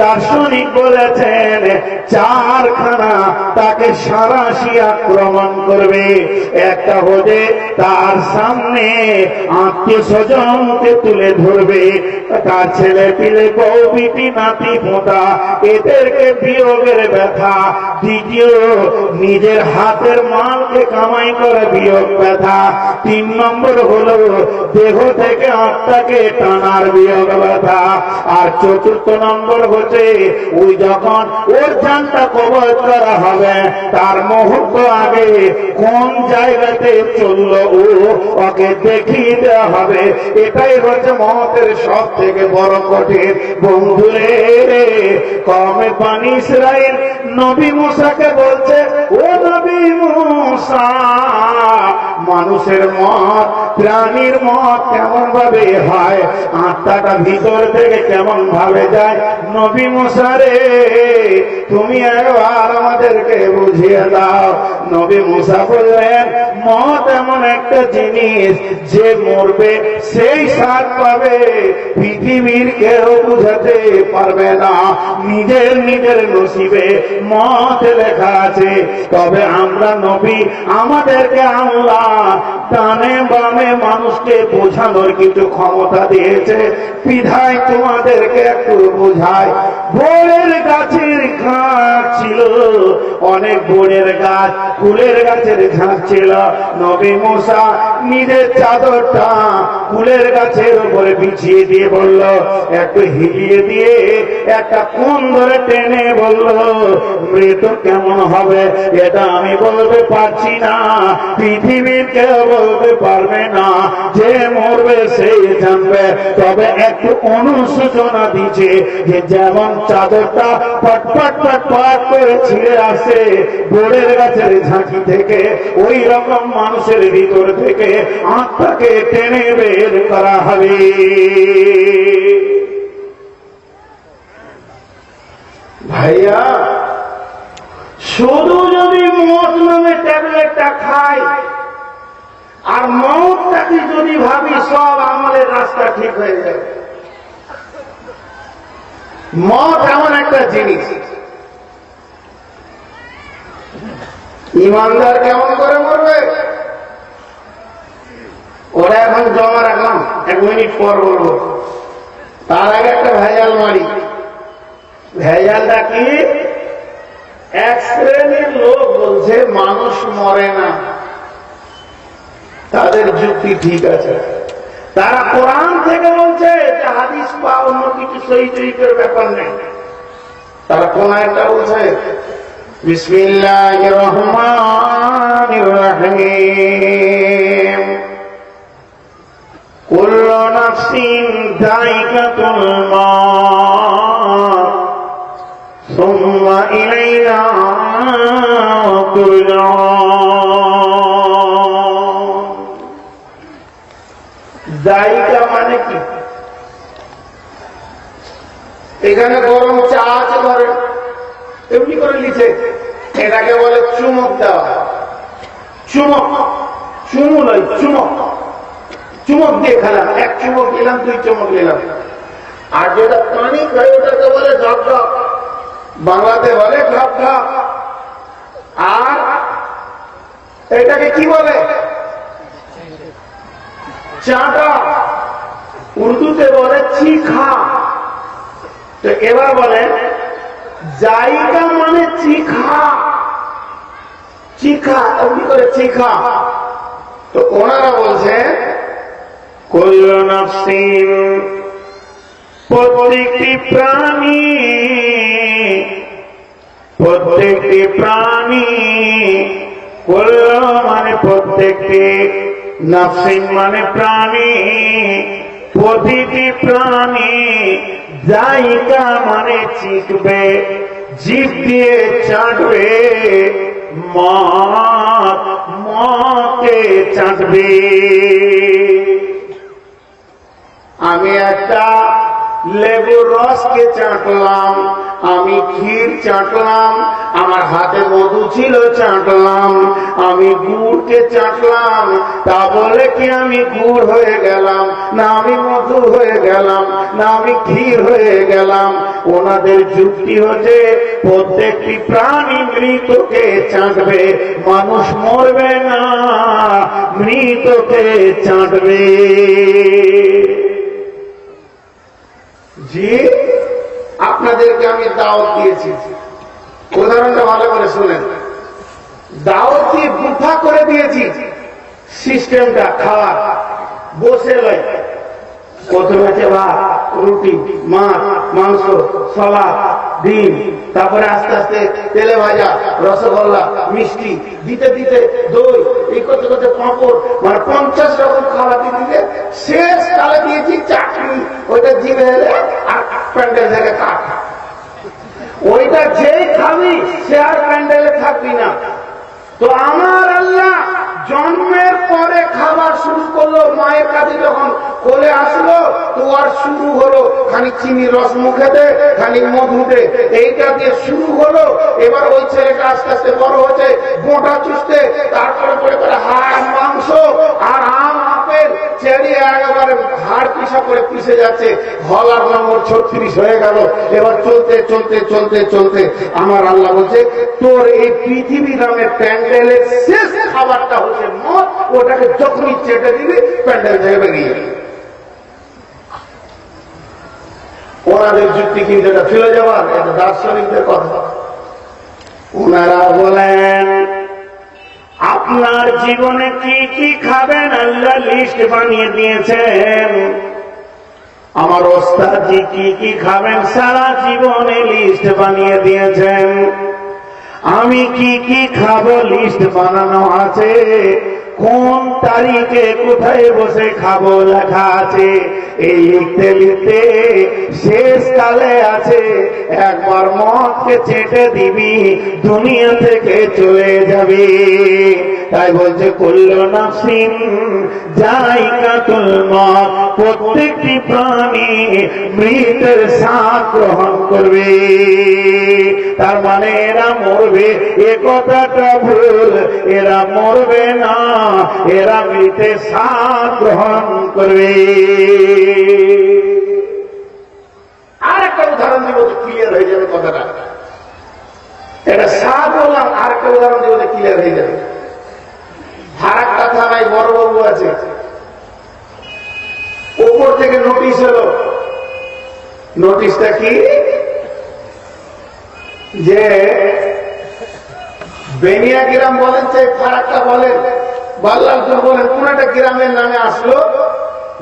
দার্শনিক বলেছেন চারখানা তাকে সারাশি আক্রমণ করবে। একটা হলে তার সামনে আত্মীয় স্বজনকে তুলে ধরবে, তার ছেলে পিলে বউ বিটি নাতি পোতা এদেরকে বিয়োগের ব্যথা। দ্বিতীয়, নিজের হাতের মালকে কামাই করে বিয়োগ ব্যথা। 3 নম্বর হলো দেহ থেকে আত্মাকে টানার বিয়োগ ব্যথা। আর 4র্থ নম্বর হচ্ছে ওই যখন ওর জানটা কবজ করা হবে তার মুহূর্ত আগে কোন জায়গাতে চললো ওকে দেখিয়ে দেওয়া হবে। এটাই হচ্ছে মওতের সব থেকে বড় কঠিন। বন্ধুরে, কওমে বানি ইসরাইল নবী মুসাকে বলছে, ও নবী মুসা, মানুষের মত প্রাণীর মত কেমন ভাবে হয়, আত্মাটা ভিতর থেকে কেমন ভাবে যায়। নবী মুসা রে, তুমি একবার আমাদেরকে বুঝিয়ে দাও। নবী মুসা বললেন, মত এমন একটা জিনিস যে মরবে সেই স্বাদ পাবে, পৃথিবীর কেউ বুঝাতে পারবে না। নিজের নিজের নসিবে মত লেখা আছে। তবে আমরা নবী, আমাদেরকে আল্লাহ ডানে বামে মানুষকে বোঝানোর কিছু ক্ষমতা দিয়েছে। বিধায় তোমাদেরকে একটু বোঝায়। বড়ের গাছের গাছ ছিল, অনেক বড়ের গাছ, ফুলের গাছের ঝাঁক ছিল। নবী মুসা নিজের চাদরটা ফুলের গাছের উপরে বিছিয়ে দিয়ে বলল, একটু হিলিয়ে দিয়ে একটা কোণ ধরে টেনে বলল, মৃত্যু কেমন হবে এটা আমি বলতে পারছি না, পৃথিবীর কেউ বলতে পারবে না, যে মরবে সেই জানবে। তবে একটু অনুশোচনা দিচ্ছে যে যেমন চাদরটা পটপট পটপট করে ছিঁড়ে আসে বড়ের গাছের ঝাঁকি থেকে, ওই রকম মানুষের ভিতর থেকে আত্মাকে টেনে বের করা হবে। ভাইয়া, শুধু যদি মত নামে ট্যাবলেটটা খাই আর মতটাকে যদি ভাবি, সব আমলের রাস্তা ঠিক হয়ে যায়। মত এমন একটা জিনিস, ইমানদার কেমন করে মরবে ওরা এখন জমা রাখলাম, 1 মিনিট পর বলবো। তার আগে একটা ভেজাল মারি। ভেজালটা কি? এক শ্রেণীর লোক বলছে মানুষ মরে না, তাদের যুক্তি ঠিক আছে। তারা কোরআন থেকে বলছে যে হাদিস বা অন্য কিছু সহি তরিকের ব্যাপার নেই। তারা কোন একটা বলছে, বিসমিল্লাহির রহমানির রহিম, কুল্লু নাফসিন যায়িকাতুল মাউত সুম্মা ইলাইনা তুরজাউন। যায়িকা মানে কি? এখানে গরম চা আছে ধরে, এমনি করে লিখে, এটাকে বলে চুমক দেওয়া। চুমক, চুমু নয়, চুমক। চুমক দিয়ে খেলাম, 1 চুমক নিলাম, 2 চুমক নিলাম। আর যেটা পানি খাই ওটাকে বলে ঢপ ঢপ, বাংলাতে বলে ঢপ ঢপ। আর এটাকে কি বলে? চাটা, উর্দুতে বলে চিখা। তো এবার বলে জায়গা মানে চিখা, চিখা, এমনি করে চিখা। তো ওনারা বলছে কুল্লু নাফসিন, প্রত্যেকটি প্রাণী, প্রত্যেকটি প্রাণী, কুল্লু মানে প্রত্যেকটি, নাফসিন মানে প্রাণী, প্রতিটি প্রাণী, জায়গা মানে চিখবে, জিভ দিয়ে চাটবে, মত, মতে চাটবে। আমি একটা লেবুর রসকে চাটলাম, আমি ক্ষীর চাটলাম, আমার হাতে মধু ছিল চাটলাম, আমি গুড়কে চাটলাম, তা বলে কি আমি গুড় হয়ে গেলাম, না আমি মধু হয়ে গেলাম, না আমি ক্ষীর হয়ে গেলাম। ওনাদের যুক্তি হচ্ছে প্রত্যেকটি প্রাণী মৃতকে চাটবে, মানুষ মরবে না, মৃতকে চাটবে। জি, আপনাদেরকে আমি দাওয়াত দিয়েছি, উদাহরণটা ভালো করে শুনেন। দাওয়াত দিয়ে বুফা করে দিয়েছি সিস্টেমটা, খাওয়ার বসে লয়, প্রথমে আছে ভাত, রুটি, মাছ, মাংস, সালাদ, ডিম, তারপরে আস্তে আস্তে তেলে ভাজা, রসগোল্লা, মিষ্টি দিতে দিতে দই, এই করতে করতে পাঁপড়, মানে 50 রকম খাবার দিতে শেষ কালে দিয়েছি চাটনি, ওইটা জিভে এলে আর প্যান্ডেল থেকে কাঠ। ওইটা যেই খাবি সে আর প্যান্ডেলে থাকবি না। তো আমার আল্লাহ জন্মের পরে খাবার শুরু করলো, মায়ের কাছে যখন কোলে আসলো তো আর শুরু হলো খানিক চিনি রস মুখে দে, খানিক মধু দে, এইটা দিয়ে শুরু হলো। এবার ওই ছেলেটা আস্তে আস্তে বড় হচ্ছে, গোটা চুষতে, তারপরে পরে করে হাড়, মাংস আর আম, আপেল, চেরি একেবারে হাড় পিসা করে পিষে যাচ্ছে। হলার নম্বর 36 হয়ে গেল। এবার চলতে চলতে চলতে চলতে আমার আল্লাহ বলছে, তোর এই পৃথিবী নামের প্যান্ডেলের শেষ খাবারটা হচ্ছে মদ, ওটাকে যখনই চেটে দিবি প্যান্ডেল থেকে বেরিয়ে যাবে। ওনাদের যুক্তি কিন্তু এটা ফেলে যাওয়ার, এটা দার্শনিকদের কথা। ওনারা বলেন আপনার জীবনে কি কি খাবেন আল্লাহ লিস্ট বানিয়ে দিয়েছেন। আমার ওস্তাদজি কি কি খাবেন সারা জীবনে লিস্ট বানিয়ে দিয়েছেন। আমি কি কি খাবো লিস্ট বানানো আছে, কোন তারিখে কোথায় বসে খাবো লেখা আছে। এই লিখতে লিখতে শেষ কালে আছে একবার মদকে চেটে দিবি দুনিয়া থেকে চলে যাবি। তাই বলছে কুল্লু নাফসিন যায়কাতুল মউত, প্রত্যেকটি প্রাণী মৃতের স্বাদ গ্রহণ করবে। তার মানে এরা মরবে এ কথাটা ভুল, এরা মরবে না, এরা মৃতের স্বাদ গ্রহণ করবে। আর একটা উদাহরণ দিব তো ক্লিয়ার হয়ে যাবে কথাটা। এটা স্বাদ বললাম, আর একটা উদাহরণ দিব তো ক্লিয়ার হয়ে যাবে। ফারাক্কা থানায় বড়বাবু আছে, উপর থেকে নোটিশ এলো। নোটিশটা কি, যে বেনিয়া গ্রাম বলেন চাই ফারাক্কা বলেন, বাল্লালপুর বলেন, কোন একটা গ্রামের নামে আসলো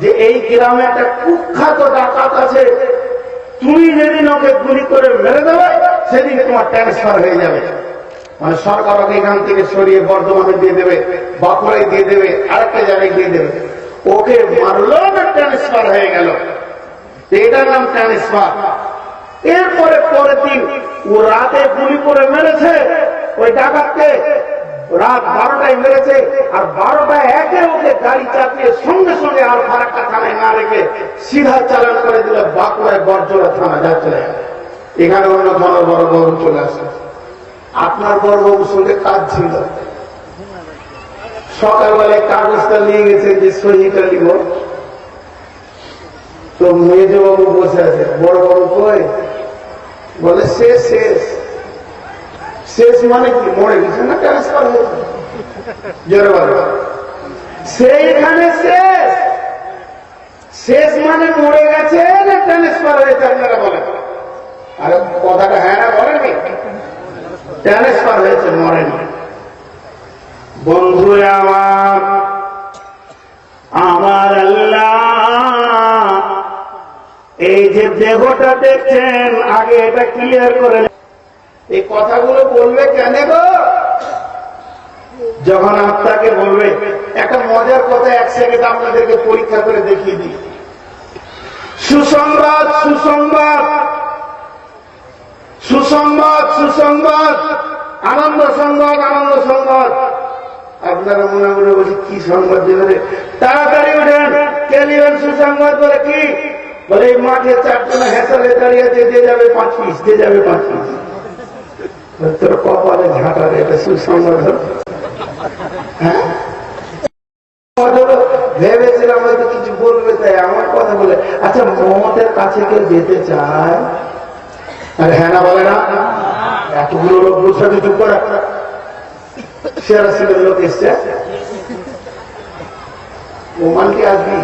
যে এই গ্রামে একটা কুখ্যাত ডাকাত আছে, তুমি যেদিন ওকে গুলি করে মেরে দেবে সেদিন তোমার ট্রান্সফার হয়ে যাবে। মানে সরকার ওকে এখান থেকে সরিয়ে বর্ধমানে দিয়ে দেবে, বাঁকুড়ায় দিয়ে দেবে, আরেকটা জায়গায় দিয়ে দেবে। ওকে মারলো না, ট্রান্সফার হয়ে গেল, এটার নাম ট্রান্সফার। এরপরে পরের দিন ও রাতে গুলি করে মেরেছে ওই ডাকাতকে, রাত 12টায় মেরেছে, আর 12টায় একে ওকে গাড়ি চাপিয়ে সঙ্গে সঙ্গে আর ফারাক্কা থানায় না রেখে সিধা চালান করে দিল বাঁকুড়ায় বরজোড়া থানা যাচ্ছে। এখানে অন্য ধরনের বড় বাবু চলে আসে। আপনার বড় বাবুর সঙ্গে কাজ ছিল, সকালবেলায় কাগজটা নিয়ে গেছেন যে সহিটা নিব, তো মেজ বাবু বসে আছে, বড় বাবু কই, বলে শেষ শেষ। শেষ মানে কি, মরে গেছে না ট্রান্সফার হয়েছে? জোরে বলো, সেইখানে শেষ। শেষ মানে মরে গেছে না ট্রান্সফার হয়েছে? আপনারা বলেন। আরে কথাটা হ্যাঁ না বলেনি, ট্রান্সফার হয়েছে, মরেনি। বন্ধু আমার, আমার আল্লাহ এই যে দেহটা দেখছেন, আগে এটা ক্লিয়ার করে। এই কথাগুলো বলবে কেন গো? যখন আপনাকে বলবে। একটা মজার কথা 1 সেকেন্ড আপনাদেরকে পরীক্ষা করে দেখিয়ে দিই। সুসংবাদ, সুসংবাদ, সুসংবাদ, সুসংবাদ, আনন্দ সংবাদ, আনন্দ সংবাদ। আপনারা মনে মনে বলছি কি সংবাদ দেবে, তাড়াতাড়ি উঠেন, কে নেবেন সুসংবাদ বলে? কি বলে এই মাঠে 4 জন হেসালে দাঁড়িয়ে আছে, যে যাবে 5 পিস, যে যাবে 5 পিস। তোর কপালে ঝাঁটা রে, এটা সুসংবাদ। হ্যাঁ, ভেবেছিলাম হয়তো কিছু বলবে, তাই আমার কথা বলে। আচ্ছা, মমতার কাছে কেউ যেতে চায়? আরে হ্যাঁ না বলে না? এতগুলো লোক বসে চুপ করা, সেরা সিলের লোক এসছে, ও মানকে আসবি।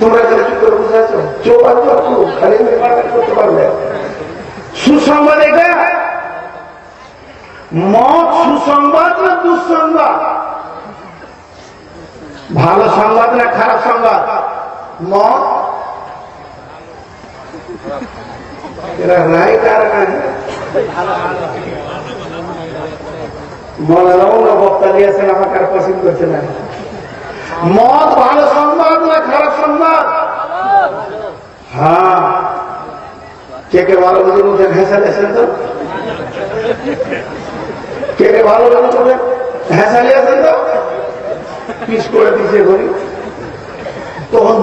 তোমরা যারা চুপ করে বসে আছো, চোখ আর খালি করতে পারবে। সুসংবাদ এটা মত, সুসংবাদ না দুঃসংবাদ? ভালো সংবাদ না খারাপ সংবাদ? মত এরা রাইট আর মনে বক্তা দিয়েছেন, আমাকে আর পছন্দ করছে না। মত ভালো সংবাদ না খারাপ সংবাদ? হ্যাঁ, কে কে ভালো বুঝে উঠেন, হেসা দিয়েছেন তো? কে কে ভালো বুঝে উঠেন, হেসা দিয়েছেন তো? পিস করে দিচ্ছে ঘড়ি, তখন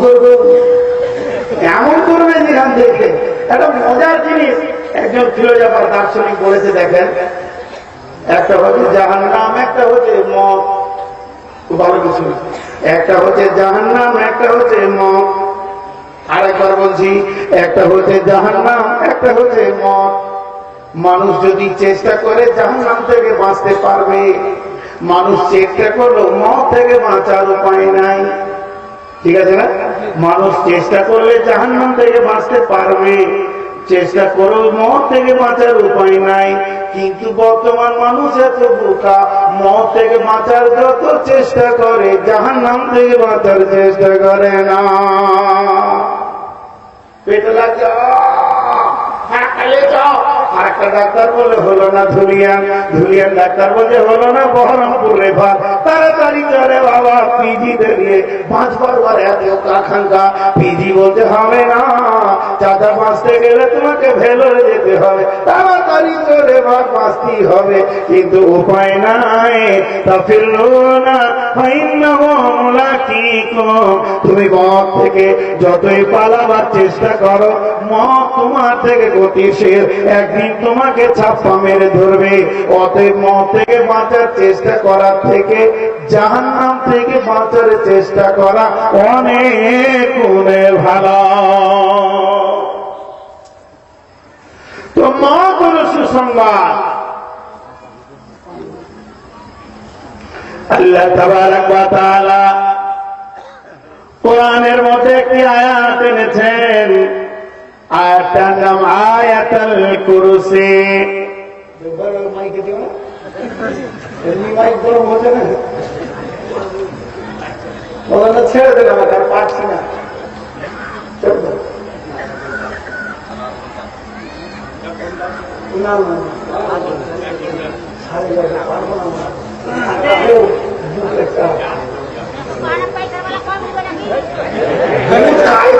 এমন করবে যেখান দেখে। একটা মজার জিনিস একজন ফিলোজফার দার্শনিক বলেছে, দেখেন, একটা হচ্ছে জাহান্নাম, একটা হচ্ছে মত। খুব ভালো কিছু, একটা হচ্ছে জাহান্নাম, একটা হচ্ছে মত। আরেকবার বলছি, একটা হচ্ছে জাহান্নাম, একটা হচ্ছে মত। মানুষ যদি চেষ্টা করে জাহান্নাম থেকে বাঁচতে পারবে, মানুষ চেষ্টা করলো মত থেকে বাঁচার উপায় নাই। ঠিক আছে না? মানুষ চেষ্টা করলে জাহান্নাম থেকে বাঁচতে পারবে, চেষ্টা করো মত থেকে বাঁচার উপায় নাই। কিন্তু বর্তমান মানুষ এত বোকা, মত থেকে বাঁচার যত চেষ্টা করে, জাহান্নাম থেকে বাঁচার চেষ্টা করে না। পেটে লাগছে, আরেকটা ডাক্তার বলে হলো না ধুলিয়ান, ধুলিয়ান ডাক্তার বলছে হলো না বহরমপুর রেফার। তাড়াতাড়ি করে বাবা পিজি দিয়ে বাঁচবার এত আকাঙ্ক্ষা, পিজি বলতে হবে না, চাচা বাঁচতে গেলে তোমাকে ভেলোরে যেতে হবে, তাড়াতাড়ি করে বাঁচতেই হবে, কিন্তু উপায় নাই। তা ফিরলো না, তুমি মত থেকে যতই পালাবার চেষ্টা করো, মত তোমার থেকে গতিশীল, একদিন তোমাকে ছাপ্পা মেরে ধরবে। অতএব মত থেকে বাঁচার চেষ্টা করার থেকে জাহান্নাম থেকে বাঁচার চেষ্টা করা অনেক গুণে ভালো। তো মত হল সুসংবাদ। আল্লাহ তাবারক ওয়া তাআলা কোরআনের মধ্যে একটি আয়াত এনেছেন, আয়াতটার নাম আয়াতুল কুরসি। ছেড়ে দিন, আমাকে আর পারছি না।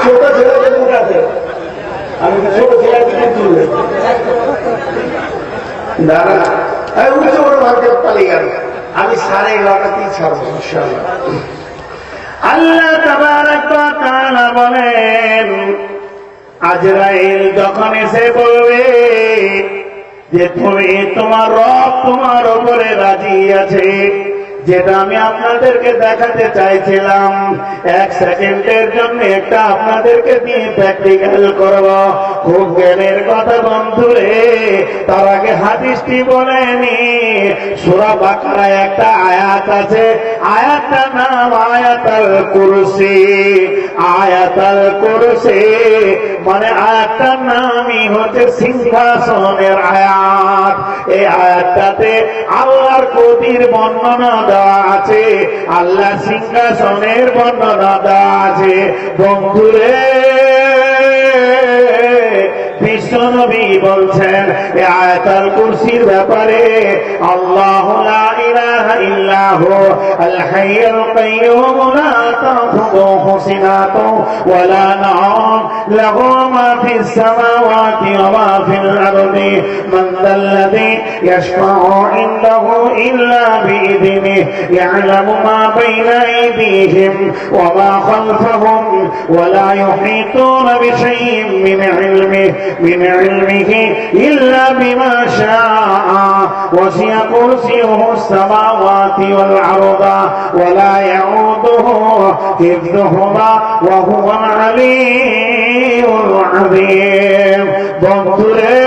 ছোট ছেলেদের মুখ আছে, আমি ছোট ছেলে দাঁড়া উঠে বড় ভাবতে পালিয়ে গেল। আমি 11:30 ছাড়বো ইনশাআল্লাহ। আল্লাহ তাবারক ওয়া তাআলা বলেন, আজরাইল যখন এসে বলবে যে তুমি, তোমার রব তোমার উপরে রাজি আছে, যেটা আমি আপনাদেরকে দেখাতে চাইছিলাম, 1 সেকেন্ডের জন্য একটা আপনাদেরকে দিয়ে প্র্যাকটিক্যাল করব। খুব জ্ঞানের কথা বন্ধুরে, তার আগে হাদিসটি বলেনি। সূরা বাকারায় একটা আয়াত আছে, আয়াতটার নাম আয়াতুল কুরসি। আয়াতুল কুরসি মানে আয়াতটার নামই হচ্ছে সিংহাসনের আয়াত। এই আয়াতটাতে আল্লাহর গদির বর্ণনা দেওয়া আছে, আল্লাহ সিংহাসনের বর্ণনা দেওয়া আছে। বন্ধুরে, বিশ্বনবী বলছেন এই আয়াতুল কুরসির ব্যাপারে, আল্লাহু লা ইলাহা ইল্লাহু আল হাইয়ুল কাইয়্যুম লা তাখুযুহু সিনাতুন ওয়া লা নাওম লাহু মা ফিস সামাওয়াতি ওয়া মা ফিল আরদি মান যাল্লাযী ইয়াশফা'ু ইনদাহু ইল্লা বিইذনিহি ইয়া'লামু মা বাইনা আইদিহিম ওয়া মা খালফাহুম ওয়া লা يحيطون بشيء من علمه إلا بما شاء وسع كرسيه السماوات والأرض ولا يعوده حفظهما وهو العلي العظيم বন্ধুরে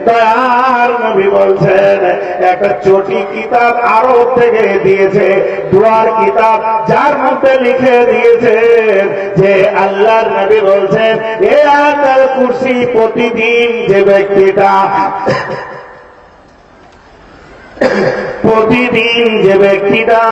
দয়ার নবী বলছেন একটা চটি কিতাব আরব থেকে দিয়েছে, দুয়ার কিতাব, যার মধ্যে লিখে দিয়েছেন যে আল্লাহর নবী বলছেন এই আয়াতুল কুরসি প্রতিদিন যে ব্যক্তিটা